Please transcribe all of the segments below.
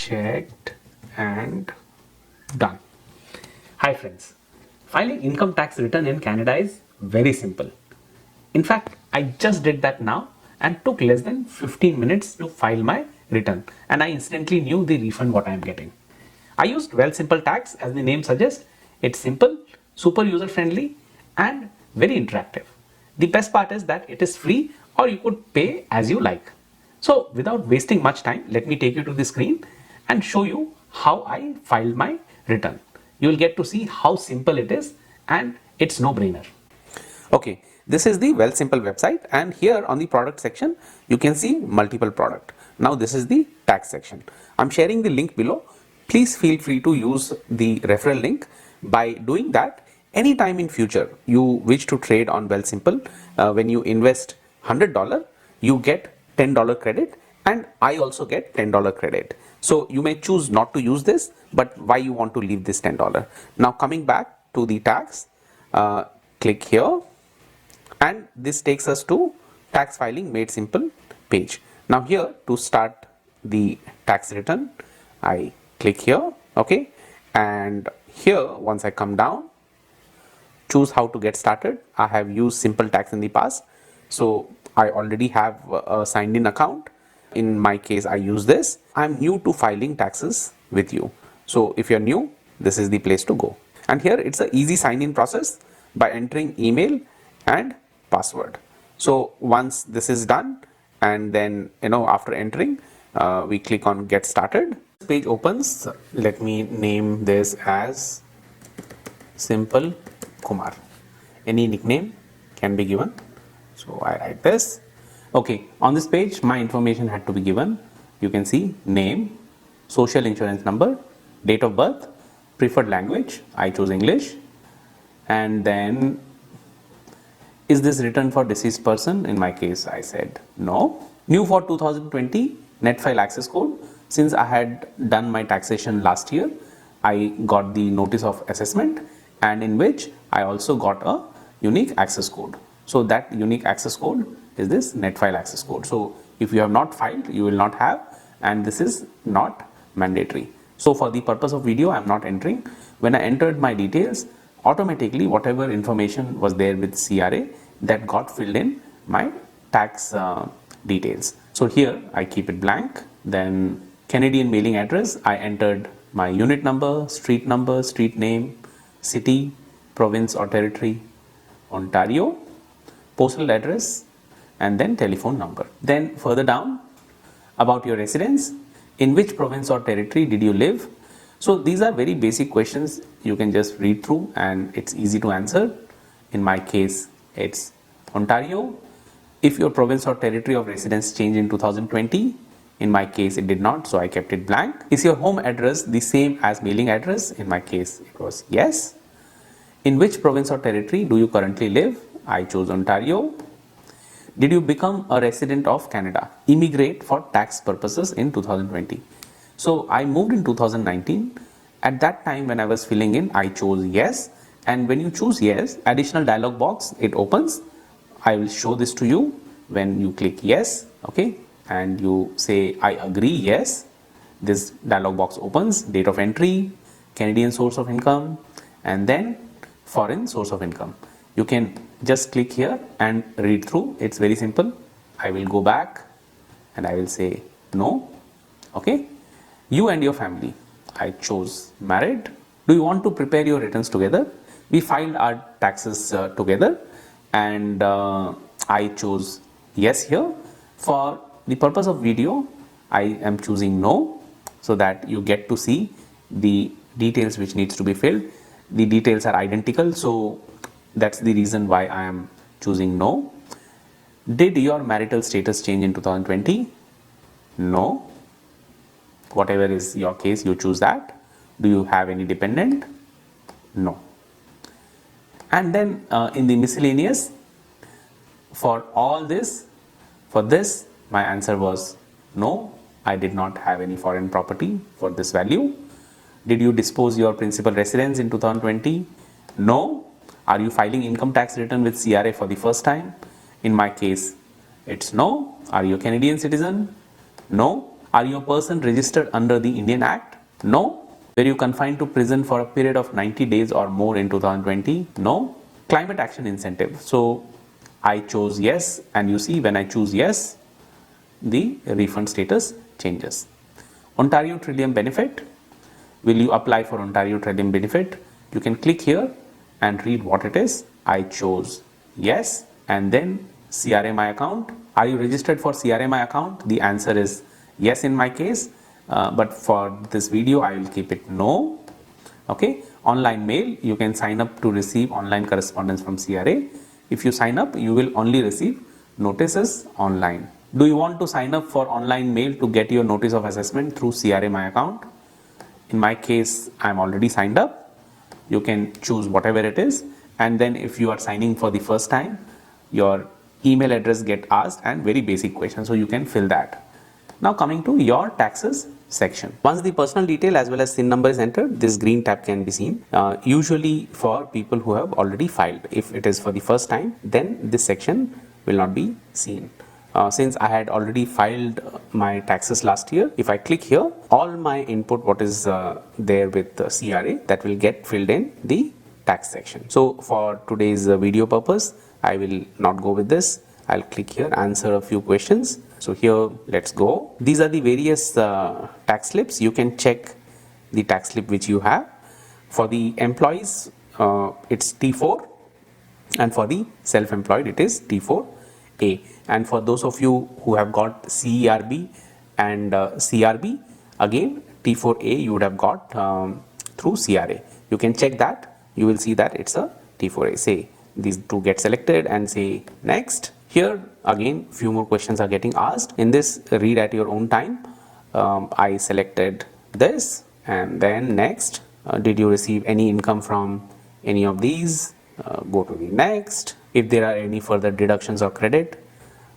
checked and done. Hi friends, filing income tax return in Canada is very simple. In fact, I just did that now and took less than 15 minutes to file my return, and I instantly knew the refund what I am getting. I used Wealthsimple Tax as the name suggests. It's simple, super user friendly and very interactive. The best part is that it is free or you could pay as you like. So without wasting much time, let me take you to the screen and show you how I filed my return. You will get to see how simple it is and it's no brainer. Okay, this is the Wealthsimple website, and here on the product section you can see multiple product. Now this is the tax section. I'm sharing the link below. Please feel free to use the referral link. By doing that, anytime in future you wish to trade on Wealthsimple, when you invest $100, you get $10 credit, and I also get $10 credit. So you may choose not to use this, but why you want to leave this $10? Now coming back to the tax, click here, and this takes us to tax filing made simple page. Now here to start the tax return, I click here, okay, and here once I come down, choose how to get started. I have used simple tax in the past, so I already have a signed in account. In my case I use this. I'm new to filing taxes with you, so if you're new, this is the place to go. And here it's an easy sign in process by entering email and password. So once this is done, and then after entering, we click on get started. This page opens. Let me name this as Simple Kumar. Any nickname can be given, so I write this. Okay, on this page my information had to be given. You can see name, social insurance number, date of birth, preferred language, I chose English, and then is this written for deceased person? In my case I said no. New for 2020 net file access code. Since I had done my taxation last year, I got the notice of assessment, and in which I also got a unique access code. So that unique access code is this net file access code. So if you have not filed, you will not have, and this is not mandatory. So for the purpose of video, I am not entering. When I entered my details, automatically whatever information was there with CRA, that got filled in my tax details. So here I keep it blank. Then Canadian mailing address, I entered my unit number, street name, city, province or territory, Ontario, postal address, and then telephone number. Then further down, about your residence, in which province or territory did you live? So these are very basic questions. You can just read through and it's easy to answer. In my case, it's Ontario. If your province or territory of residence changed in 2020, in my case it did not, so I kept it blank. Is your home address the same as mailing address? In my case it was yes. In which province or territory do you currently live? I chose Ontario. Did you become a resident of Canada, immigrate for tax purposes in 2020? So I moved in 2019. At that time when I was filling in, I chose yes, and when you choose yes, additional dialog box it opens. I will show this to you. When you click yes, okay, and you say I agree, yes, this dialog box opens. Date of entry, Canadian source of income, and then foreign source of income. You can just click here and read through. It's very simple. I will go back and I will say no. Okay, you and your family, I chose married. Do you want to prepare your returns together? We filed our taxes together, and I chose yes here. For the purpose of video, I am choosing no, so that you get to see the details which needs to be filled. The details are identical, so that's the reason why I am choosing no. Did your marital status change in 2020? No. Whatever is your case, you choose that. Do you have any dependent? No. And then in the miscellaneous, for all this, for this my answer was no. I did not have any foreign property for this value. Did you dispose your principal residence in 2020? No. Are you filing income tax return with CRA for the first time? In my case, it's no. Are you a Canadian citizen? No. Are you a person registered under the Indian Act? No. Were you confined to prison for a period of 90 days or more in 2020? No. Climate action incentive. So I chose yes, and you see when I choose yes, the refund status changes. Ontario Trillium benefit. Will you apply for Ontario Trillium benefit? You can click here and read what it is. I chose yes, and then CRMI account. Are you registered for CRMI account? The answer is yes in my case, but for this video I will keep it no. Okay, online mail, you can sign up to receive online correspondence from CRA. If you sign up, you will only receive notices online. Do you want to sign up for online mail to get your notice of assessment through CRMI account? In my case, I'm already signed up. You can choose whatever it is, and then if you are signing for the first time, your email address get asked and very basic question, so you can fill that. Now coming to your taxes section. Once the personal detail as well as SIN number is entered, this green tab can be seen. Usually for people who have already filed. If it is for the first time, then this section will not be seen. Since I had already filed my taxes last year, if I click here, all my input what is there with CRA, that will get filled in the tax section. So for today's video purpose, I will not go with this. I'll click here, answer a few questions. So here, let's go. These are the various tax slips. You can check the tax slip which you have. For the employees, it's T4, and for the self-employed, it is T4A. And for those of you who have got CERB and CRB, again T4A you would have got through CRA. You can check that. You will see that it's a T4A. Say these two get selected and say next. Here again few more questions are getting asked. In this, read at your own time. I selected this and then next. Did you receive any income from any of these? Go to the next. If there are any further deductions or credit,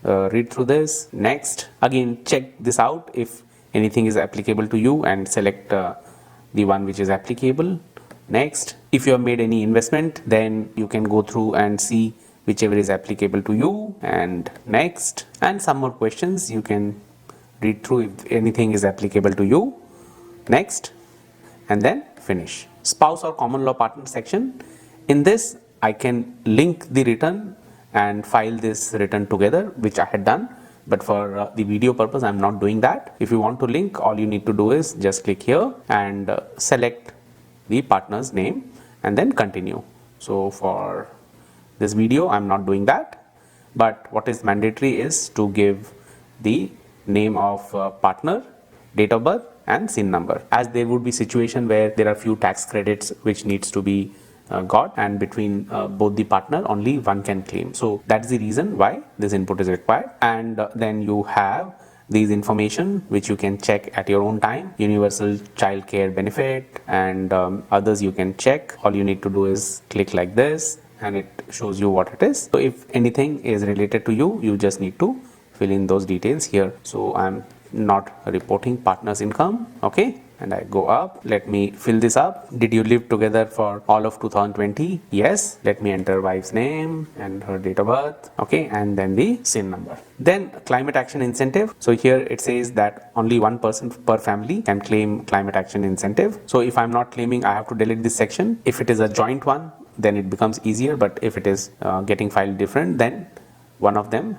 read through this. Next. Again check this out if anything is applicable to you and select the one which is applicable. Next. If you have made any investment, then you can go through and see whichever is applicable to you, and next. And some more questions you can read through if anything is applicable to you. Next, and then finish. Spouse or common law partner section. In this I can link the return and file this return together, which I had done, but for the video purpose I'm not doing that. If you want to link, all you need to do is just click here and select the partner's name and then continue. So for this video I'm not doing that, but what is mandatory is to give the name of partner, date of birth and SIN number, as there would be situation where there are few tax credits which needs to be got, and between both the partner only one can claim. So that's the reason why this input is required. And then you have these information which you can check at your own time. Universal child care benefit and others you can check. All you need to do is click like this and it shows you what it is. So if anything is related to you, you just need to fill in those details here. So I'm not reporting partner's income. Okay, and I go up. Let me fill this up. Did you live together for all of 2020? Yes. Let me enter wife's name and her date of birth. Okay, and then the SIN number. Then climate action incentive. So here it says that only one person per family can claim climate action incentive. So if I'm not claiming, I have to delete this section. If it is a joint one, then it becomes easier, but if it is getting filed different, then one of them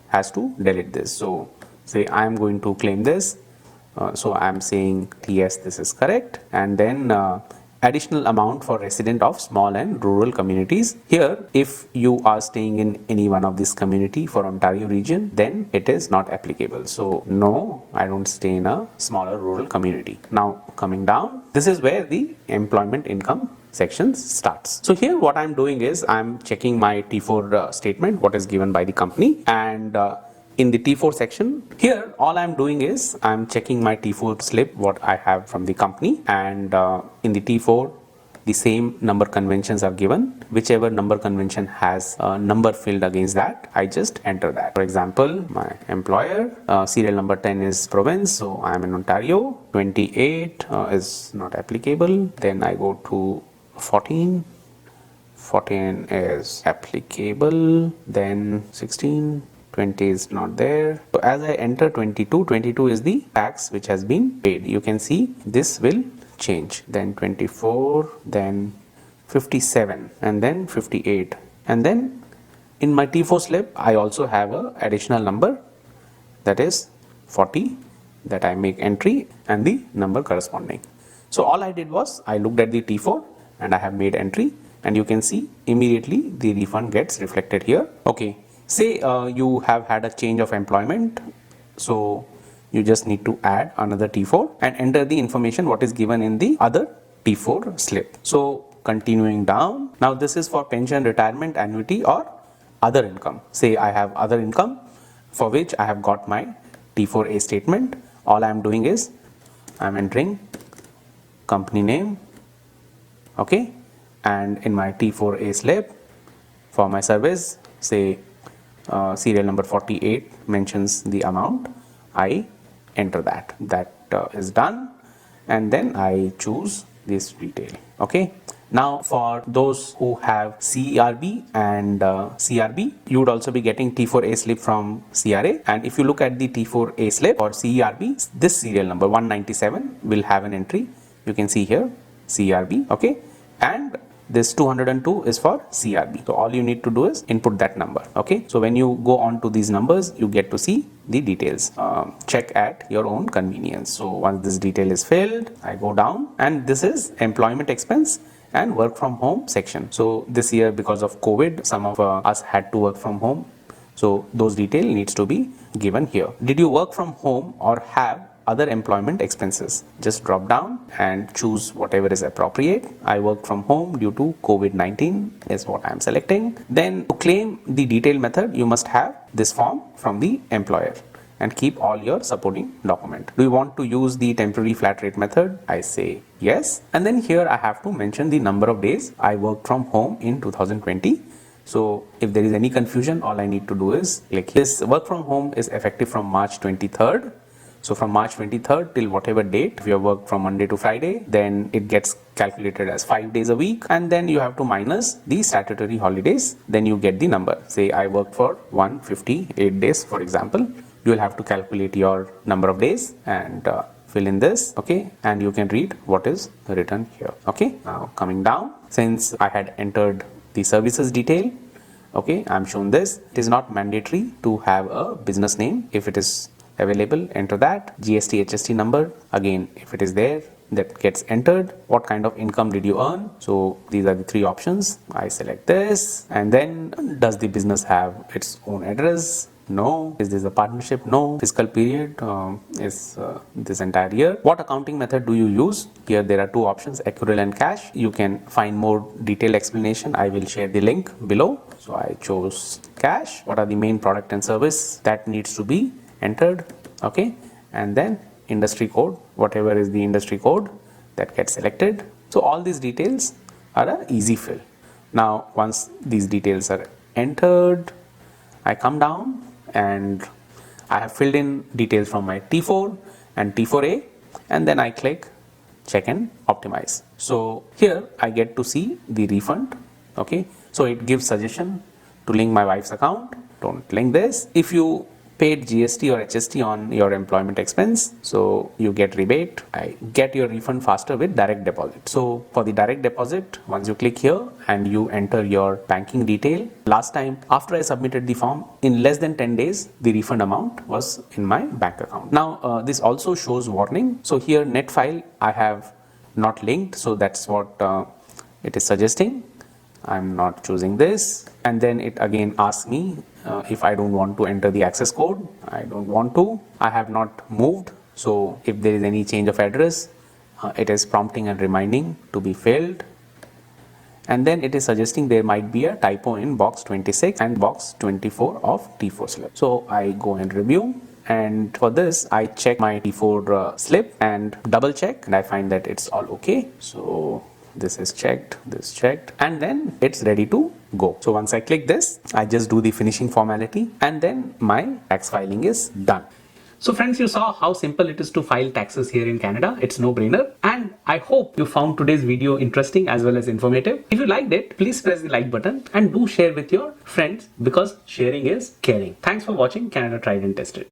has to delete this. So say I am going to claim this, so I am saying yes, this is correct. And then additional amount for resident of small and rural communities. Here if you are staying in any one of this community for Ontario region, then it is not applicable. So no, I don't stay in a smaller rural community. Now coming down, this is where the employment income sections starts. So here what I'm doing is I'm checking my T4 statement, what is given by the company, and in the T4 section here all I'm doing is I'm checking my T4 slip what I have from the company, and in the T4 the same number conventions are given. Whichever number convention has a number filled against that, I just enter that. For example, my employer, serial number 10 is province, so I am in Ontario. 28 is not applicable. Then I go to 14 is applicable. Then 16, 20 is not there. So as I enter 22, 22 is the tax which has been paid. You can see this will change. Then 24, then 57, and then 58. And then in my T4 slip, I also have a additional number, that is 40, that I make entry and the number corresponding. So all I did was I looked at the T4 and I have made entry, and you can see immediately the refund gets reflected here. Okay, say you have had a change of employment, so you just need to add another T4 and enter the information what is given in the other T4 slip. So continuing down, now this is for pension, retirement, annuity or other income. Say I have other income for which I have got my T4A statement. All I am doing is I am entering company name, okay, and in my T4A slip for my service, say serial number 48 mentions the amount, I enter that. That is done, and then I choose this detail. Okay, now for those who have CRB and CRB, you would also be getting T4A slip from CRA, and if you look at the T4A slip or CRB, this serial number 197 will have an entry. You can see here CRB, okay, and this 202 is for CRB. So all you need to do is input that number. Okay, so when you go on to these numbers, you get to see the details. Check at your own convenience. So once this detail is filled, I go down, and this is employment expense and work from home section. So this year, because of COVID, some of us had to work from home, so those detail needs to be given here. Did you work from home or have other employment expenses? Just drop down and choose whatever is appropriate. I work from home due to COVID-19 is what I am selecting. Then to claim the detail method, you must have this form from the employer and keep all your supporting document. Do you want to use the temporary flat rate method? I say yes. And then here I have to mention the number of days I worked from home in 2020. So if there is any confusion, all I need to do is click here. This work from home is effective from March 23rd. So from March 23rd till whatever date, if you have worked from Monday to Friday, then it gets calculated as 5 days a week, and then you have to minus the statutory holidays, then you get the number. Say I worked for 158 days, for example. You will have to calculate your number of days and fill in this, okay, and you can read what is written here. Okay, now coming down, since I had entered the services detail, okay, I'm shown this. It is not mandatory to have a business name. If it is available, enter that. GST HST number, again, if it is there, that gets entered. What kind of income did you earn? So these are the three options. I select this, and then does the business have its own address? No. Is this a partnership? No. Fiscal period is this entire year. What accounting method do you use? Here there are two options, accrual and cash. You can find more detailed explanation. I will share the link below. So I chose cash. What are the main product and service that needs to be entered? Okay, and then industry code, whatever is the industry code, that gets selected. So all these details are an easy fill. Now once these details are entered, I come down and I have filled in details from my T4 and T4A, and then I click check and optimize. So here I get to see the refund. Okay, so it gives suggestion to link my wife's account. Don't link this. If you paid GST or HST on your employment expense, so you get rebate. I get your refund faster with direct deposit. So for the direct deposit, once you click here and you enter your banking detail, last time after I submitted the form, in less than 10 days the refund amount was in my bank account. Now this also shows warning. So here net file I have not linked, so that's what it is suggesting. I'm not choosing this, and then it again asks me if I don't want to enter the access code. I don't want to. I have not moved, so if there is any change of address, it is prompting and reminding to be filled, and then it is suggesting there might be a typo in box 26 and box 24 of T4 slip. So I go and review, and for this I check my T4 slip and double check, and I find that it's all okay. So this is checked, this checked, and then it's ready to go. So once I click this, I just do the finishing formality, and then my tax filing is done. So friends, you saw how simple it is to file taxes here in Canada. It's no brainer. And I hope you found today's video interesting as well as informative. If you liked it, please press the like button and do share with your friends because sharing is caring. Thanks for watching Canada Tried and Tested.